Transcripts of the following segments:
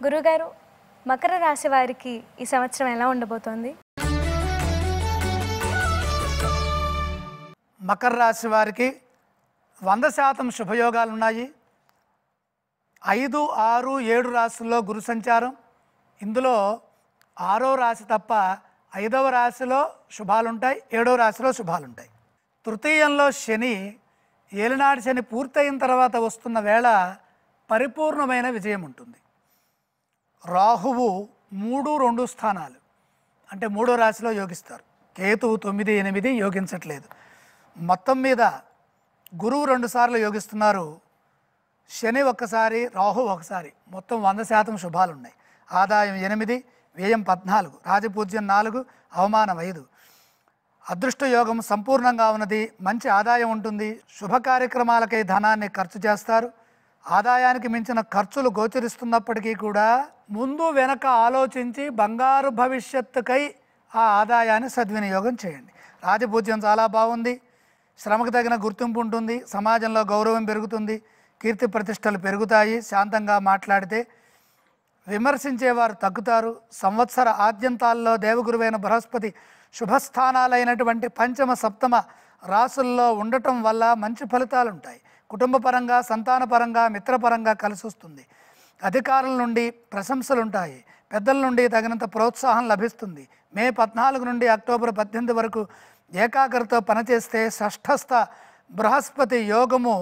గురుగారు, మకర రాశి వారికి ఈ సంవత్సరం ఎలా ఉండబోతోంది? మకర రాశి వారికి 100% శుభయోగాలు ఉన్నాయి. 5, 6, 7 రాశుల్లో గురు సంచారం. ఇందులో 6వ రాశి తప్ప 5వ రాశిలో శుభాలుంటాయి, 7వ రాశిలో శుభాలుంటాయి. తృతీయంలో శని, ఏలినాటి శని పూర్తయిన తర్వాత వస్తున్న వేళ పరిపూర్ణమైన విజయం ఉంటుంది. రాహువు 3, 2 స్థానాలు అంటే 3వ రాశిలో యోగిస్తారు. కేతువు 9, 8 యోగించట్లేదు. మొత్తం మీద గురువు 2 సార్లు యోగిస్తున్నారు, శని ఒక్కసారి, రాహు ఒకసారి. మొత్తం 100% శుభాలు ఉన్నాయి. ఆదాయం 8, వ్యయం 14, రాజపూజ్యం 4, అవమానం 5. అదృష్ట యోగం సంపూర్ణంగా ఉన్నది. మంచి ఆదాయం ఉంటుంది. శుభ కార్యక్రమాలకై ధనాన్ని ఖర్చు చేస్తారు. ఆదాయానికి మించిన ఖర్చులు గోచరిస్తున్నప్పటికీ కూడా ముందు వెనక ఆలోచించి బంగారు భవిష్యత్తుకై ఆ ఆదాయాన్ని సద్వినియోగం చేయండి. రాజపూజ్యం చాలా బాగుంది. శ్రమకు తగిన గుర్తింపు ఉంటుంది. సమాజంలో గౌరవం పెరుగుతుంది. కీర్తి ప్రతిష్టలు పెరుగుతాయి. శాంతంగా మాట్లాడితే విమర్శించేవారు తగ్గుతారు. సంవత్సర ఆద్యంతాల్లో దేవగురువైన బృహస్పతి శుభస్థానాలైనటువంటి పంచమ, సప్తమ రాసుల్లో ఉండటం వల్ల మంచి ఫలితాలు ఉంటాయి. కుటుంబపరంగా, సంతానపరంగా, మిత్రపరంగా కలిసి వస్తుంది. అధికారుల నుండి ప్రశంసలు ఉంటాయి. పెద్దల నుండి తగినంత ప్రోత్సాహం లభిస్తుంది. మే 14 నుండి అక్టోబర్ 18 వరకు ఏకాగ్రతతో పనిచేస్తే షష్ఠస్థ బృహస్పతి యోగము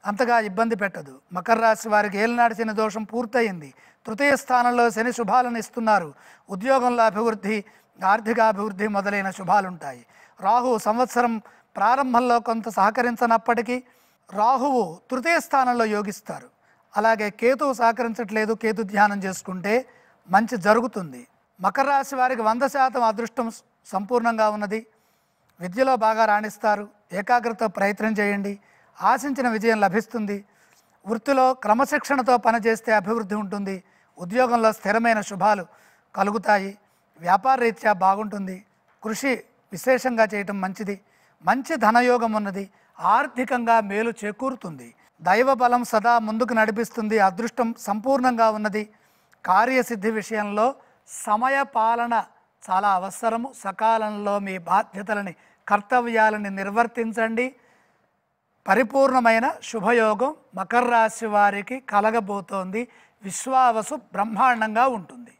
అంతగా ఇబ్బంది పెట్టదు. మకర రాశి వారికి ఏలినాటి శని దోషం పూర్తయింది. తృతీయ స్థానంలో శని శుభాలను ఇస్తున్నారు. ఉద్యోగంలో అభివృద్ధి, ఆర్థికాభివృద్ధి మొదలైన శుభాలుంటాయి. రాహు సంవత్సరం ప్రారంభంలో కొంత సహకరించనప్పటికీ రాహువు తృతీయ స్థానంలో యోగిస్తారు. అలాగే కేతువు సహకరించట్లేదు. కేతు ధ్యానం చేసుకుంటే మంచి జరుగుతుంది. మకర రాశి వారికి 100% అదృష్టం సంపూర్ణంగా ఉన్నది. విద్యలో బాగా రాణిస్తారు. ఏకాగ్రతతో ప్రయత్నం చేయండి. ఆశించిన విజయం లభిస్తుంది. వృత్తిలో క్రమశిక్షణతో పనిచేస్తే అభివృద్ధి ఉంటుంది. ఉద్యోగంలో స్థిరమైన శుభాలు కలుగుతాయి. వ్యాపార రీత్యా బాగుంటుంది. కృషి విశేషంగా చేయటం మంచిది. మంచి ధనయోగం ఉన్నది. ఆర్థికంగా మేలు చేకూరుతుంది. దైవ బలం సదా ముందుకు నడిపిస్తుంది. అదృష్టం సంపూర్ణంగా ఉన్నది. కార్యసిద్ధి విషయంలో సమయ పాలన చాలా అవసరము. సకాలంలో మీ బాధ్యతలని, కర్తవ్యాలని నిర్వర్తించండి. పరిపూర్ణమైన శుభయోగం మకర రాశి వారికి కలగబోతోంది. విశ్వావసు బ్రహ్మాండంగా ఉంటుంది.